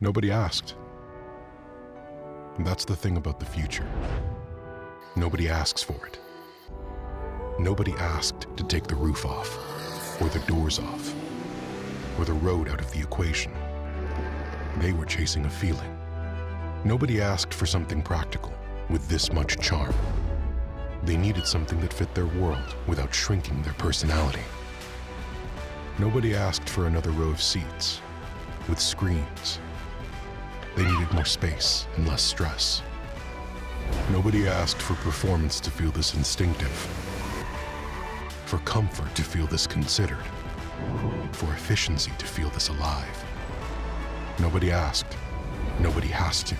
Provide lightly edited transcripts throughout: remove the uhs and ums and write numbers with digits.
Nobody asked. And that's the thing about the future. Nobody asks for it. Nobody asked to take the roof off, or the doors off, or the road out of the equation. They were chasing a feeling. Nobody asked for something practical with this much charm. They needed something that fit their world without shrinking their personality. Nobody asked for another row of seats with screens. They needed more space and less stress. Nobody asked for performance to feel this instinctive, for comfort to feel this considered, for efficiency to feel this alive. Nobody asked. Nobody has to.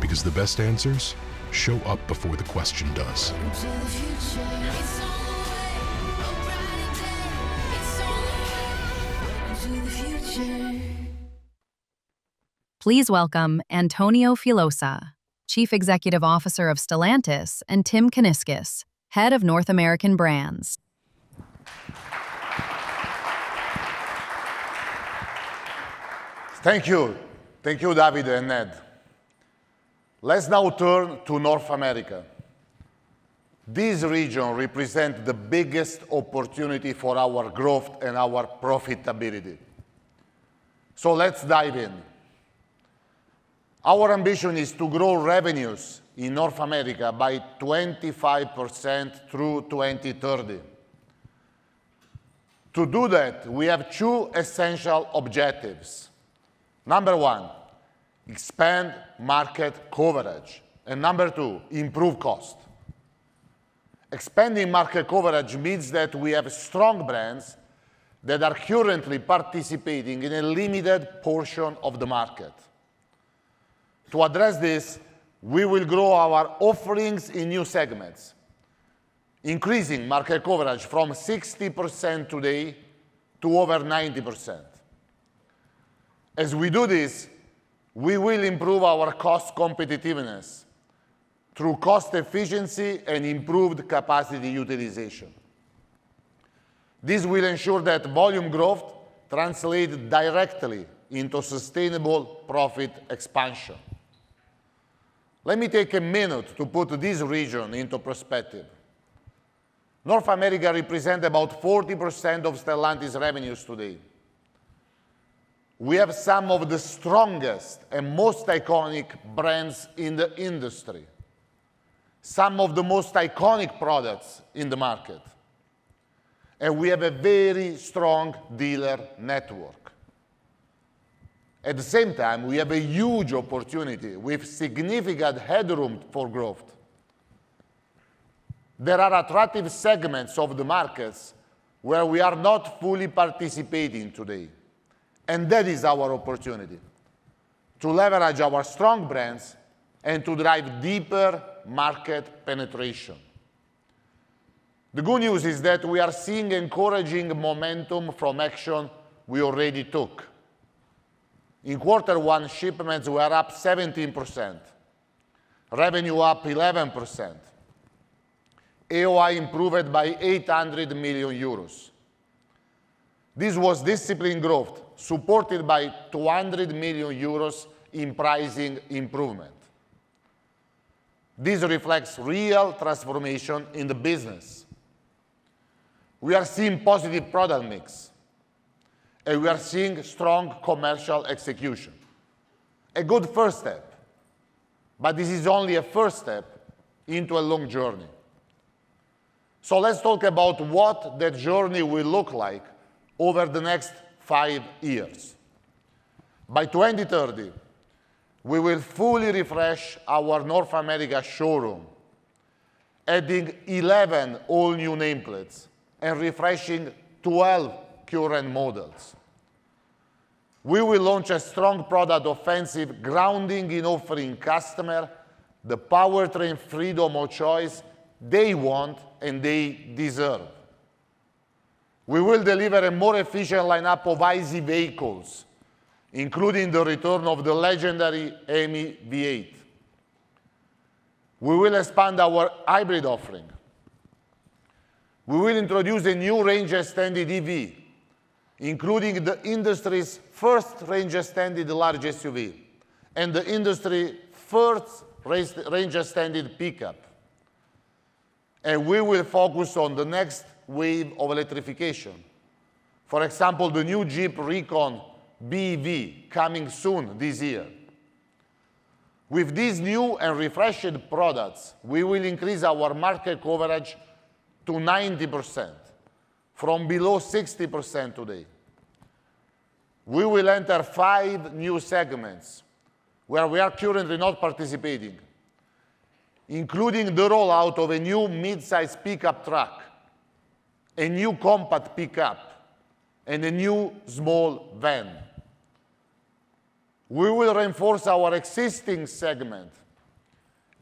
Because the best answers show up before the question does. Please welcome Antonio Filosa, Chief Executive Officer of Stellantis, and Tim Kuniskis, Head of North American Brands. Thank you. Thank you, David and Ned. Let's now turn to North America. This region represents the biggest opportunity for our growth and our profitability. So let's dive in. Our ambition is to grow revenues in North America by 25% through 2030. To do that, we have two essential objectives. Number one, expand market coverage. And number two, improve cost. Expanding market coverage means that we have strong brands that are currently participating in a limited portion of the market. To address this, we will grow our offerings in new segments, increasing market coverage from 60% today to over 90%. As we do this, we will improve our cost competitiveness through cost efficiency and improved capacity utilization. This will ensure that volume growth translates directly into sustainable profit expansion. Let me take a minute to put this region into perspective. North America represents about 40% of Stellantis revenues today. We have some of the strongest and most iconic brands in the industry, some of the most iconic products in the market, and we have a very strong dealer network. At the same time, we have a huge opportunity with significant headroom for growth. There are attractive segments of the markets where we are not fully participating today. And that is our opportunity, to leverage our strong brands and to drive deeper market penetration. The good news is that we are seeing encouraging momentum from action we already took. In Q1, shipments were up 17%, revenue up 11%, AOI improved by 800 million euros. This was disciplined growth, supported by 200 million euros in pricing improvement. This reflects real transformation in the business. We are seeing positive product mix, and we are seeing strong commercial execution. A good first step, but this is only a first step into a long journey. So let's talk about what that journey will look like over the next 5 years. By 2030, we will fully refresh our North America showroom, adding 11 all-new nameplates and refreshing 12 current models. We will launch a strong product offensive grounding in offering customer the powertrain freedom of choice they want and they deserve. We will deliver a more efficient lineup of ICE vehicles, including the return of the legendary Hemi V8. We will expand our hybrid offering. We will introduce a new range-extended EV, including the industry's first range-extended large SUV and the industry's first range-extended pickup. And we will focus on the next wave of electrification. For example, the new Jeep Recon BEV coming soon this year. With these new and refreshed products, we will increase our market coverage to 90%, from below 60% today. We will enter 5 new segments where we are currently not participating, including the rollout of a new mid-size pickup truck, a new compact pickup, and a new small van. We will reinforce our existing segment,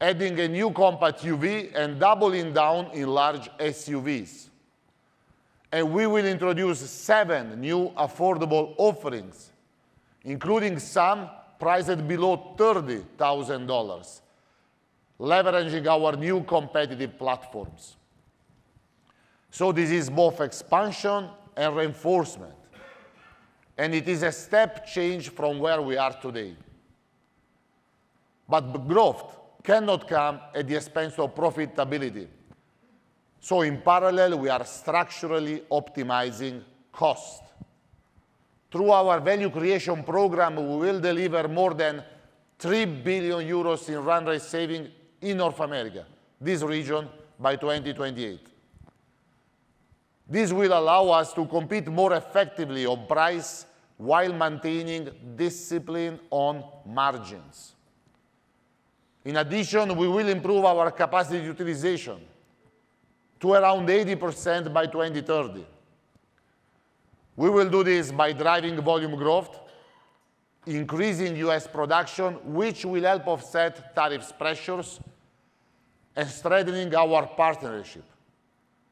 adding a new compact UV and doubling down in large SUVs. And we will introduce 7 new affordable offerings, including some priced below $30,000, leveraging our new competitive platforms. So this is both expansion and reinforcement, and it is a step change from where we are today. But growth cannot come at the expense of profitability. So in parallel, we are structurally optimizing cost. Through our value creation program, we will deliver more than 3 billion euros in run rate saving in North America, this region, by 2028. This will allow us to compete more effectively on price while maintaining discipline on margins. In addition, we will improve our capacity utilization to around 80% by 2030. We will do this by driving volume growth, increasing US production, which will help offset tariff pressures, and strengthening our partnership,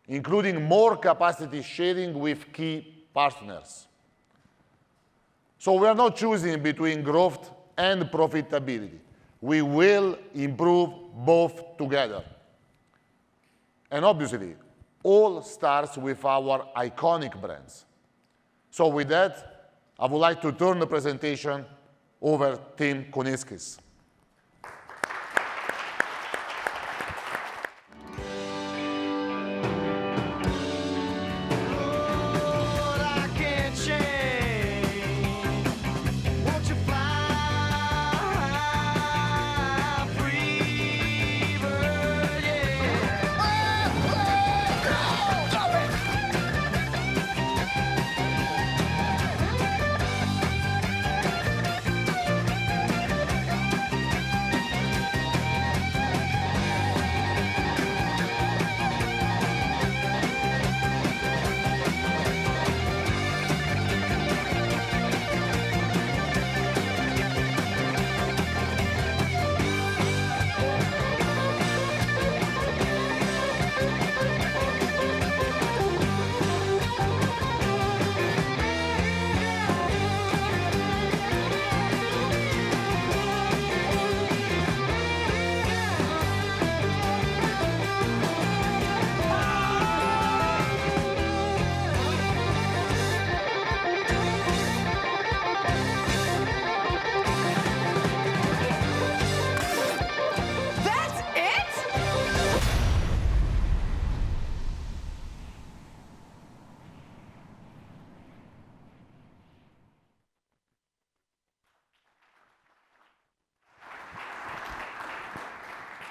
including more capacity sharing with key partners. So we are not choosing between growth and profitability. We will improve both together. And obviously, all starts with our iconic brands. So with that, I would like to turn the presentation over to Tim Kuniskis.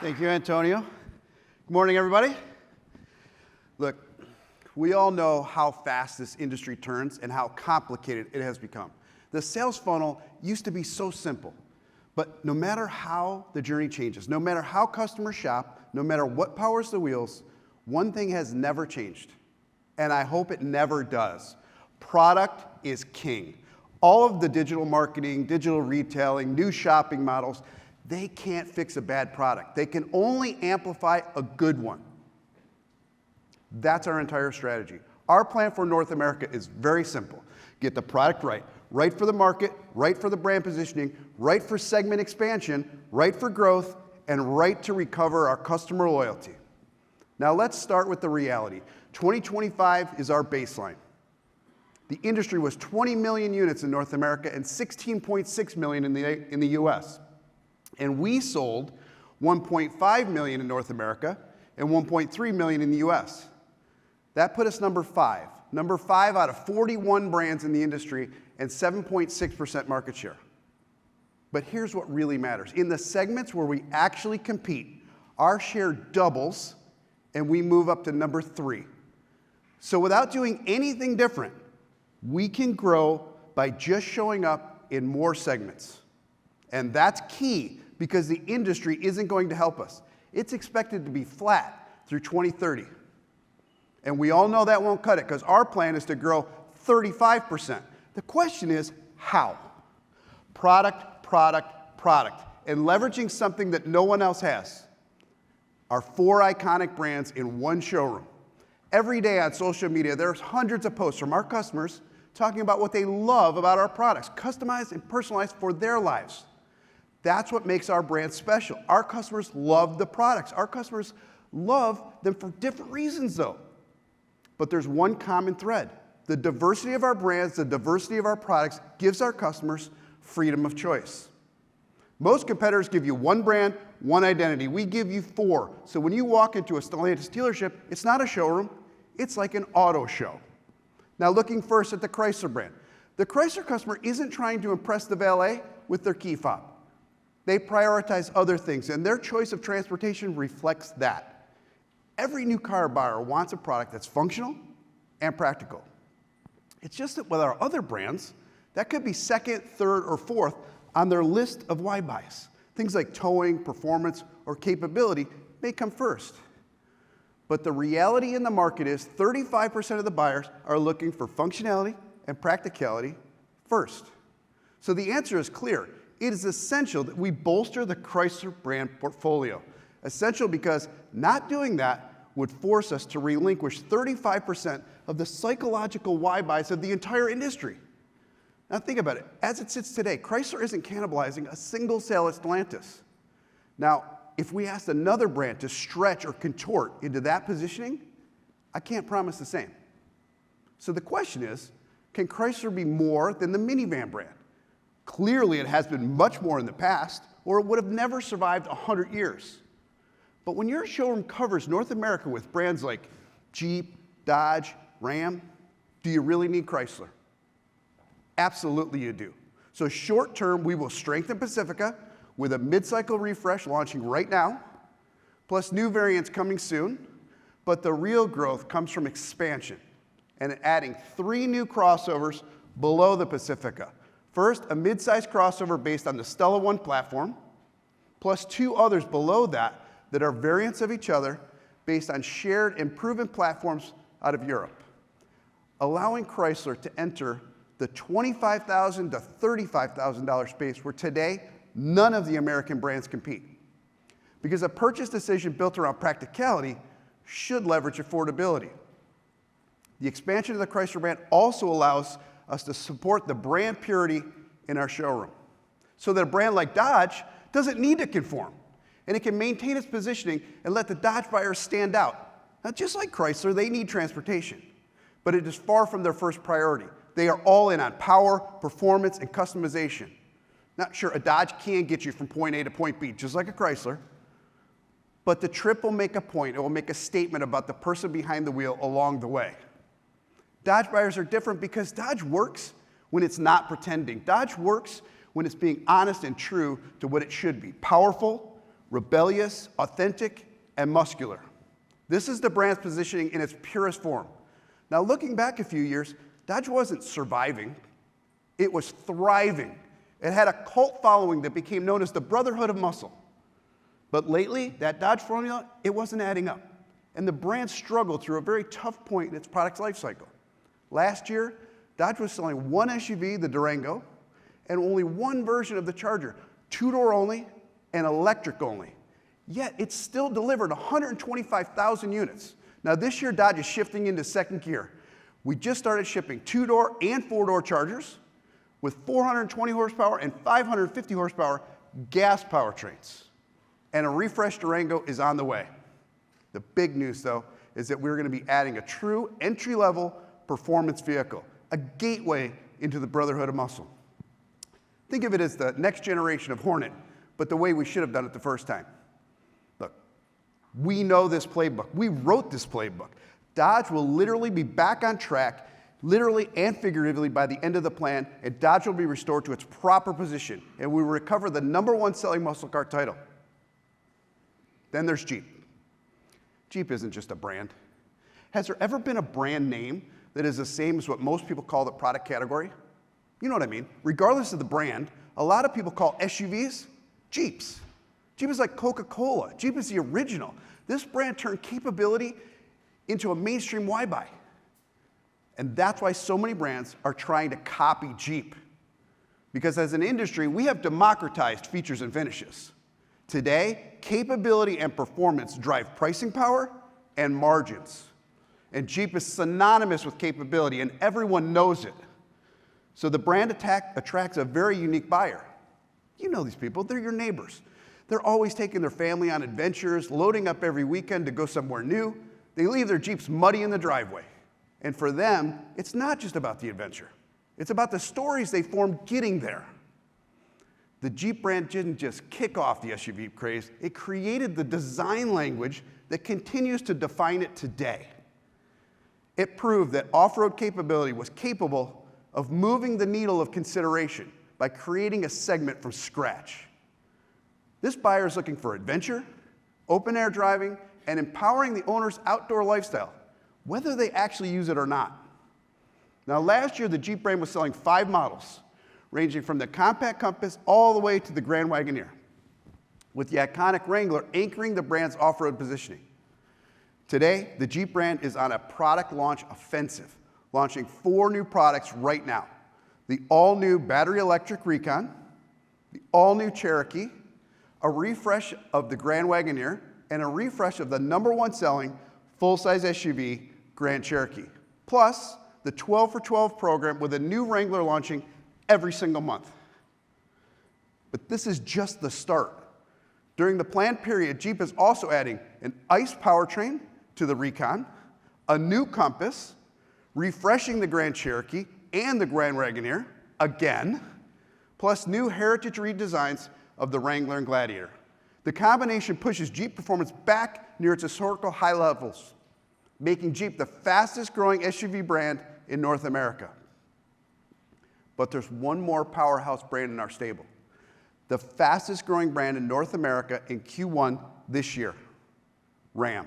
Thank you, Antonio. Good morning, everybody. Look, we all know how fast this industry turns and how complicated it has become. The sales funnel used to be so simple, but no matter how the journey changes, no matter how customers shop, no matter what powers the wheels, one thing has never changed, and I hope it never does. Product is king. All of the digital marketing, digital retailing, new shopping models, they can't fix a bad product. They can only amplify a good one. That's our entire strategy. Our plan for North America is very simple. Get the product right. Right for the market, right for the brand positioning, right for segment expansion, right for growth, and right to recover our customer loyalty. Now let's start with the reality. 2025 is our baseline. The industry was 20 million units in North America and 16.6 million in the US. And we sold 1.5 million in North America and 1.3 million in the US. That put us number 5. Number 5 out of 41 brands in the industry and 7.6% market share. But here's what really matters. In the segments where we actually compete, our share doubles and we move up to number 3. So without doing anything different, we can grow by just showing up in more segments. And that's key because the industry isn't going to help us. It's expected to be flat through 2030. And we all know that won't cut it because our plan is to grow 35%. The question is, how? Product, product, product. And leveraging something that no one else has. Our 4 iconic brands in one showroom. Every day on social media, there's hundreds of posts from our customers talking about what they love about our products, customized and personalized for their lives. That's what makes our brand special. Our customers love the products. Our customers love them for different reasons, though. But there's one common thread. The diversity of our brands, the diversity of our products gives our customers freedom of choice. Most competitors give you one brand, one identity. We give you 4. So when you walk into a Stellantis dealership, it's not a showroom, it's like an auto show. Now looking first at the Chrysler brand. The Chrysler customer isn't trying to impress the valet with their key fob. They prioritize other things, and their choice of transportation reflects that. Every new car buyer wants a product that's functional and practical. It's just that with our other brands, that could be second, third, or fourth on their list of why buys. Things like towing, performance, or capability may come first. But the reality in the market is 35% of the buyers are looking for functionality and practicality first. So the answer is clear. It is essential that we bolster the Chrysler brand portfolio. Essential because not doing that would force us to relinquish 35% of the psychological why buys of the entire industry. Now think about it. As it sits today, Chrysler isn't cannibalizing a single sale at Stellantis. Now, if we asked another brand to stretch or contort into that positioning, I can't promise the same. So the question is, can Chrysler be more than the minivan brand? Clearly, it has been much more in the past, or it would have never survived 100 years. But when your showroom covers North America with brands like Jeep, Dodge, Ram, do you really need Chrysler? Absolutely you do. So short term, we will strengthen Pacifica with a mid-cycle refresh launching right now, plus new variants coming soon. But the real growth comes from expansion and adding 3 new crossovers below the Pacifica. First, a mid-size crossover based on the Stella One platform, plus 2 others below that that are variants of each other based on shared and proven platforms out of Europe, allowing Chrysler to enter the $25,000 to $35,000 space where today none of the American brands compete. Because a purchase decision built around practicality should leverage affordability. The expansion of the Chrysler brand also allows us to support the brand purity in our showroom, so that a brand like Dodge doesn't need to conform, and it can maintain its positioning and let the Dodge buyers stand out. Now, just like Chrysler, they need transportation, but it is far from their first priority. They are all in on power, performance, and customization. Not sure, a Dodge can get you from point A to point B, just like a Chrysler, but the trip will make a point. It will make a statement about the person behind the wheel along the way. Dodge buyers are different because Dodge works when it's not pretending. Dodge works when it's being honest and true to what it should be: powerful, rebellious, authentic, and muscular. This is the brand's positioning in its purest form. Now, looking back a few years, Dodge wasn't surviving, it was thriving. It had a cult following that became known as the Brotherhood of Muscle. But lately, that Dodge formula, it wasn't adding up. And the brand struggled through a very tough point in its product's life cycle. Last year, Dodge was selling 1 SUV, the Durango, and only 1 version of the Charger, 2-door only and electric only. Yet, it still delivered 125,000 units. Now, this year, Dodge is shifting into second gear. We just started shipping 2-door and 4-door Chargers with 420 horsepower and 550 horsepower gas powertrains. And a refreshed Durango is on the way. The big news, though, is that we're going to be adding a true entry-level performance vehicle, a gateway into the brotherhood of muscle. Think of it as the next generation of Hornet, but the way we should have done it the first time. Look, we know this playbook. We wrote this playbook. Dodge will literally be back on track, literally and figuratively, by the end of the plan, and Dodge will be restored to its proper position, and we will recover the #1 selling muscle car title. Then there's Jeep. Jeep isn't just a brand. Has there ever been a brand name that is the same as what most people call the product category? You know what I mean. Regardless of the brand, a lot of people call SUVs Jeeps. Jeep is like Coca-Cola. Jeep is the original. This brand turned capability into a mainstream why-buy. And that's why so many brands are trying to copy Jeep. Because as an industry, we have democratized features and finishes. Today, capability and performance drive pricing power and margins. And Jeep is synonymous with capability, and everyone knows it. So the brand attracts a very unique buyer. You know these people, they're your neighbors. They're always taking their family on adventures, loading up every weekend to go somewhere new. They leave their Jeeps muddy in the driveway. And for them, it's not just about the adventure. It's about the stories they formed getting there. The Jeep brand didn't just kick off the SUV craze, it created the design language that continues to define it today. It proved that off-road capability was capable of moving the needle of consideration by creating a segment from scratch. This buyer is looking for adventure, open-air driving, and empowering the owner's outdoor lifestyle, whether they actually use it or not. Now, last year, the Jeep brand was selling 5 models, ranging from the compact Compass all the way to the Grand Wagoneer, with the iconic Wrangler anchoring the brand's off-road positioning. Today, the Jeep brand is on a product launch offensive, launching 4 new products right now. The all-new battery electric Recon, the all-new Cherokee, a refresh of the Grand Wagoneer, and a refresh of the #1 selling full-size SUV, Grand Cherokee. Plus, the 12 for 12 program with a new Wrangler launching every single month. But this is just the start. During the planned period, Jeep is also adding an ICE powertrain to the Recon, a new Compass, refreshing the Grand Cherokee and the Grand Wagoneer again, plus new heritage redesigns of the Wrangler and Gladiator. The combination pushes Jeep performance back near its historical high levels, making Jeep the fastest growing SUV brand in North America. But there's one more powerhouse brand in our stable, the fastest growing brand in North America in Q1 this year, Ram.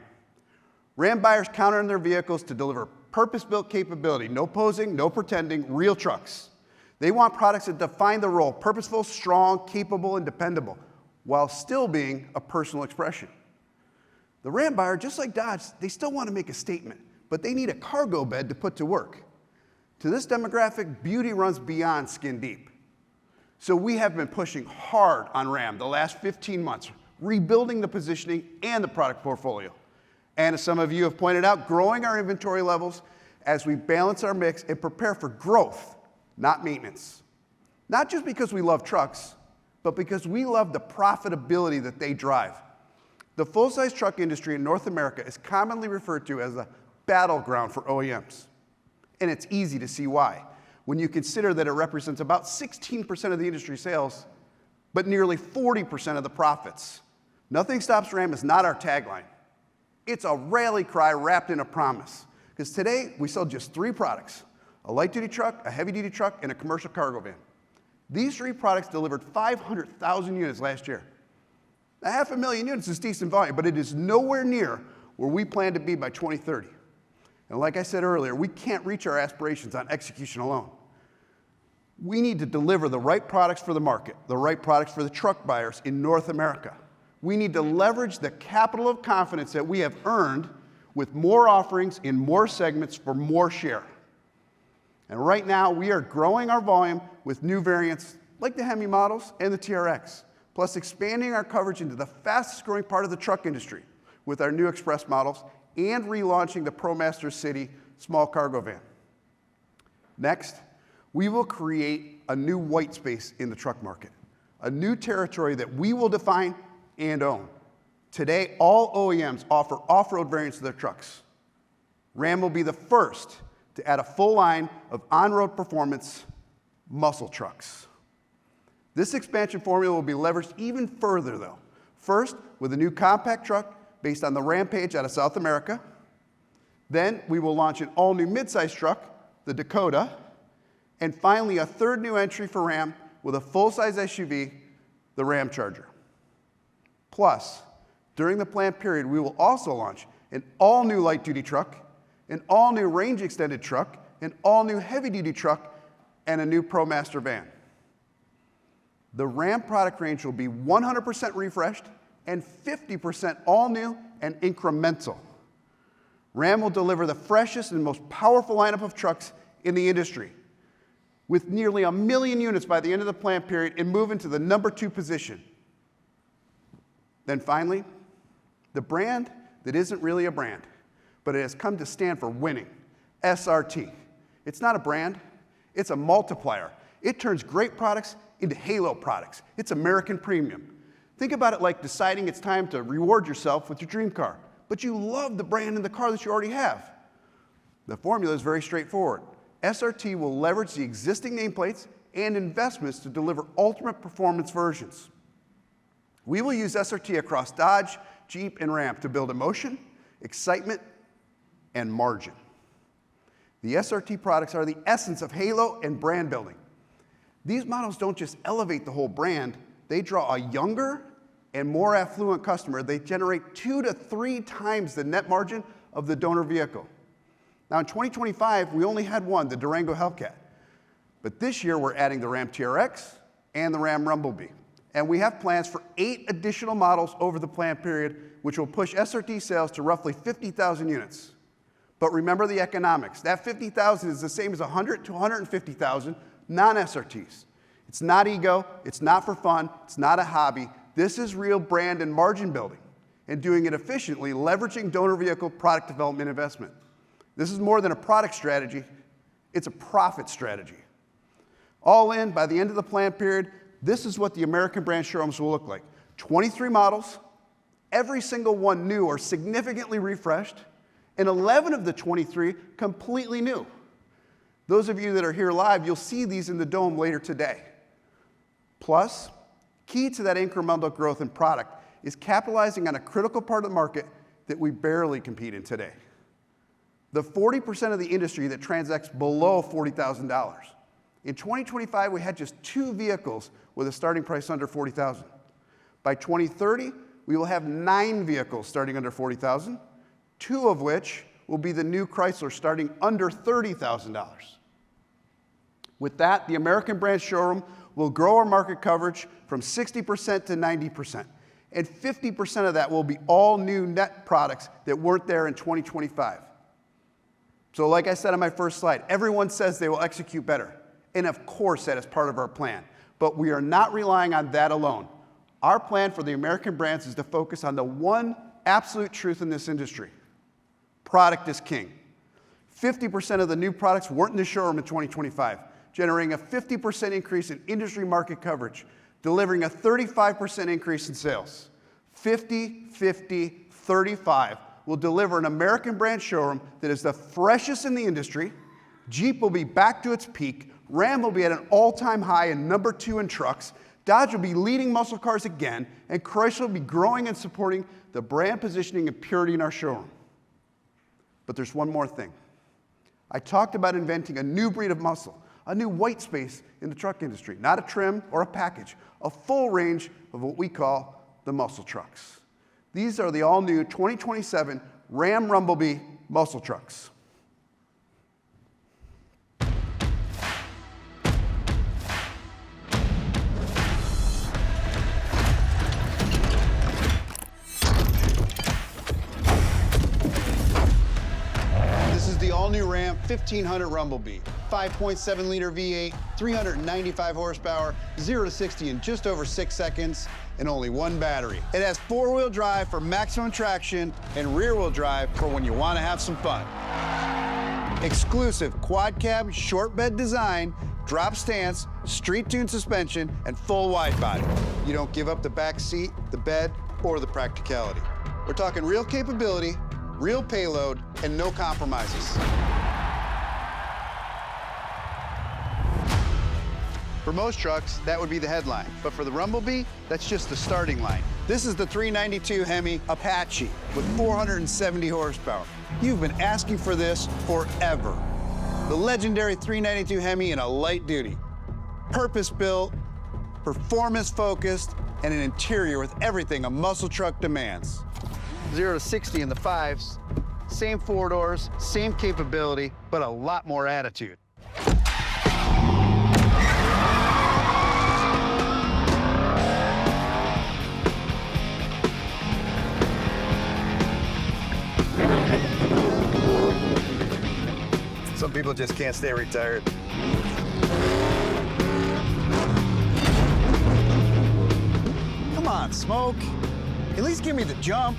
Ram buyers count on their vehicles to deliver purpose-built capability, no posing, no pretending, real trucks. They want products that define the role, purposeful, strong, capable, and dependable, while still being a personal expression. The Ram buyer, just like Dodge, they still want to make a statement, but they need a cargo bed to put to work. To this demographic, beauty runs beyond skin deep. So we have been pushing hard on Ram the last 15 months, rebuilding the positioning and the product portfolio. And as some of you have pointed out, growing our inventory levels as we balance our mix and prepare for growth, not maintenance. Not just because we love trucks, but because we love the profitability that they drive. The full-size truck industry in North America is commonly referred to as a battleground for OEMs. And it's easy to see why, when you consider that it represents about 16% of the industry sales, but nearly 40% of the profits. Nothing stops Ram is not our tagline. It's a rally cry wrapped in a promise. Because today, we sell just 3 products, a light-duty truck, a heavy-duty truck, and a commercial cargo van. These 3 products delivered 500,000 units last year. 500,000 units is decent volume, but it is nowhere near where we plan to be by 2030. And like I said earlier, we can't reach our aspirations on execution alone. We need to deliver the right products for the market, the right products for the truck buyers in North America. We need to leverage the capital of confidence that we have earned with more offerings in more segments for more share. And right now, we are growing our volume with new variants like the Hemi models and the TRX, plus expanding our coverage into the fastest growing part of the truck industry with our new Express models and relaunching the ProMaster City small cargo van. Next, we will create a new white space in the truck market, a new territory that we will define and own. Today, all OEMs offer off-road variants of their trucks. Ram will be the first to add a full line of on-road performance muscle trucks. This expansion formula will be leveraged even further, though. First, with a new compact truck based on the Rampage out of South America. Then we will launch an all-new midsize truck, the Dakota. And finally, a third new entry for Ram with a full-size SUV, the Ram Charger. Plus, during the planned period, we will also launch an all-new light-duty truck, an all-new range-extended truck, an all-new heavy-duty truck, and a new ProMaster van. The Ram product range will be 100% refreshed and 50% all-new and incremental. Ram will deliver the freshest and most powerful lineup of trucks in the industry, with nearly 1 million units by the end of the plan period and move into the #2 position. Then finally, the brand that isn't really a brand, but it has come to stand for winning, SRT. It's not a brand, it's a multiplier. It turns great products into halo products. It's American premium. Think about it like deciding it's time to reward yourself with your dream car, but you love the brand in the car that you already have. The formula is very straightforward. SRT will leverage the existing nameplates and investments to deliver ultimate performance versions. We will use SRT across Dodge, Jeep, and Ram to build emotion, excitement, and margin. The SRT products are the essence of halo and brand building. These models don't just elevate the whole brand, they draw a younger and more affluent customer. They generate 2 to 3 times the net margin of the donor vehicle. Now in 2025, we only had one, the Durango Hellcat. But this year, we're adding the Ram TRX and the Ram Rumblebee. And we have plans for 8 additional models over the plan period, which will push SRT sales to roughly 50,000 units. But remember the economics. That 50,000 is the same as 100 to 150,000 non-SRTs. It's not ego, it's not for fun, it's not a hobby. This is real brand and margin building, and doing it efficiently, leveraging donor vehicle product development investment. This is more than a product strategy, it's a profit strategy. All in, by the end of the plan period, this is what the American brand showrooms will look like. 23 models, every single one new or significantly refreshed, and 11 of the 23 completely new. Those of you that are here live, you'll see these in the Dome later today. Plus, key to that incremental growth in product is capitalizing on a critical part of the market that we barely compete in today. The 40% of the industry that transacts below $40,000. In 2025, we had just 2 vehicles with a starting price under $40,000. By 2030, we will have 9 vehicles starting under $40,000, 2 of which will be the new Chrysler starting under $30,000. With that, the American brand showroom will grow our market coverage from 60% to 90%. And 50% of that will be all new net products that weren't there in 2025. So like I said on my first slide, everyone says they will execute better. And of course, that is part of our plan. But we are not relying on that alone. Our plan for the American brands is to focus on the one absolute truth in this industry. Product is king. 50% of the new products weren't in the showroom in 2025, generating a 50% increase in industry market coverage, delivering a 35% increase in sales. 50, 50, 35 will deliver an American brand showroom that is the freshest in the industry. Jeep will be back to its peak. Ram will be at an all-time high and #2 in trucks. Dodge will be leading muscle cars again, and Chrysler will be growing and supporting the brand positioning and purity in our showroom. But there's one more thing. I talked about inventing a new breed of muscle, a new white space in the truck industry, not a trim or a package, a full range of what we call the muscle trucks. These are the all-new 2027 Ram Rumblebee muscle trucks. All-new Ram 1500 Rumblebee, 5.7-liter V8, 395 horsepower, 0 to 60 in just over 6 seconds, and only 1 battery. It has 4-wheel drive for maximum traction and rear-wheel drive for when you want to have some fun. Exclusive quad-cab, short bed design, drop stance, street-tuned suspension, and full wide body. You don't give up the back seat, the bed, or the practicality. We're talking real capability, real payload, and no compromises. For most trucks, that would be the headline. But for the Rumblebee, that's just the starting line. This is the 392 Hemi Apache with 470 horsepower. You've been asking for this forever. The legendary 392 Hemi in a light duty. Purpose-built, performance-focused, and an interior with everything a muscle truck demands. 0 to 60 in the 5s, same 4 doors, same capability, but a lot more attitude. Some people just can't stay retired. Come on, Smoke. At least give me the jump.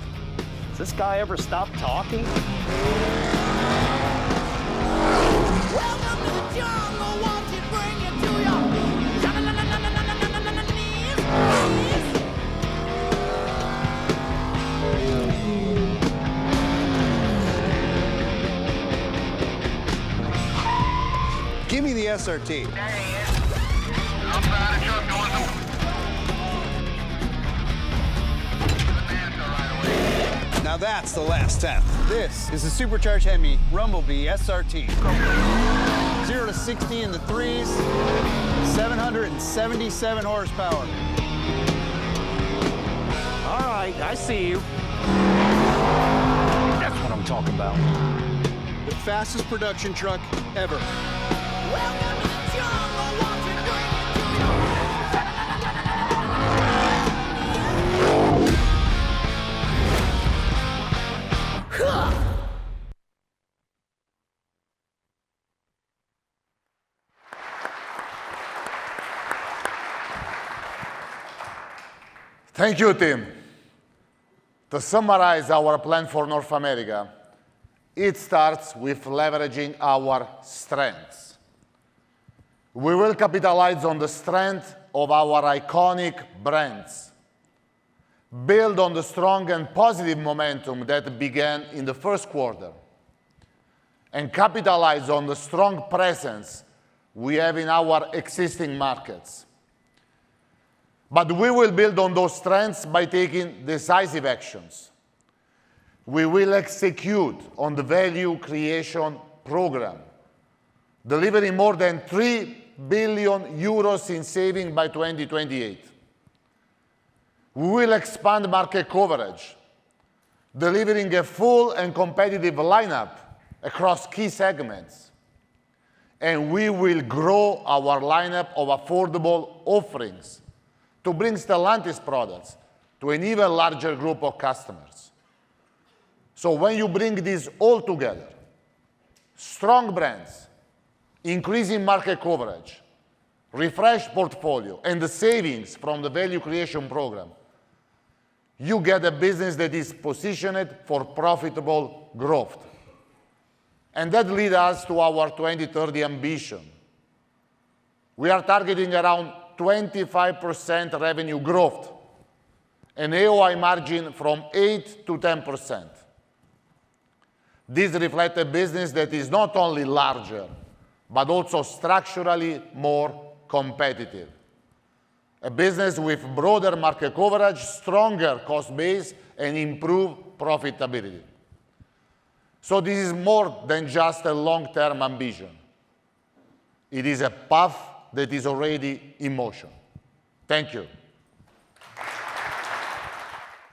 Does this guy ever stop talking? Welcome to the jungle, won't it bring you to your knees? Give me the SRT. There he is. Outside the truck going home. Now that's the last 10th. This is the supercharged Hemi Rumblebee SRT. 0 to 60 in the 3s, 777 horsepower. All right, I see you. That's what I'm talking about. The fastest production truck ever. Welcome to the jungle, won't it bring you to your Thank you, Tim. To summarize our plan for North America, it starts with leveraging our strengths. We will capitalize on the strength of our iconic brands, build on the strong and positive momentum that began in the first quarter, and capitalize on the strong presence we have in our existing markets. But we will build on those strengths by taking decisive actions. We will execute on the value creation program, delivering more than 3 billion euros in savings by 2028. We will expand market coverage, delivering a full and competitive lineup across key segments. And we will grow our lineup of affordable offerings to bring Stellantis products to an even larger group of customers. So when you bring this all together, strong brands, increasing market coverage, refreshed portfolio, and the savings from the value creation program, you get a business that is positioned for profitable growth. And that leads us to our 2030 ambition. We are targeting around 25% revenue growth, an AOI margin from 8 to 10%. This reflects a business that is not only larger, but also structurally more competitive. A business with broader market coverage, stronger cost base, and improved profitability. So this is more than just a long-term ambition. It is a path that is already in motion. Thank you.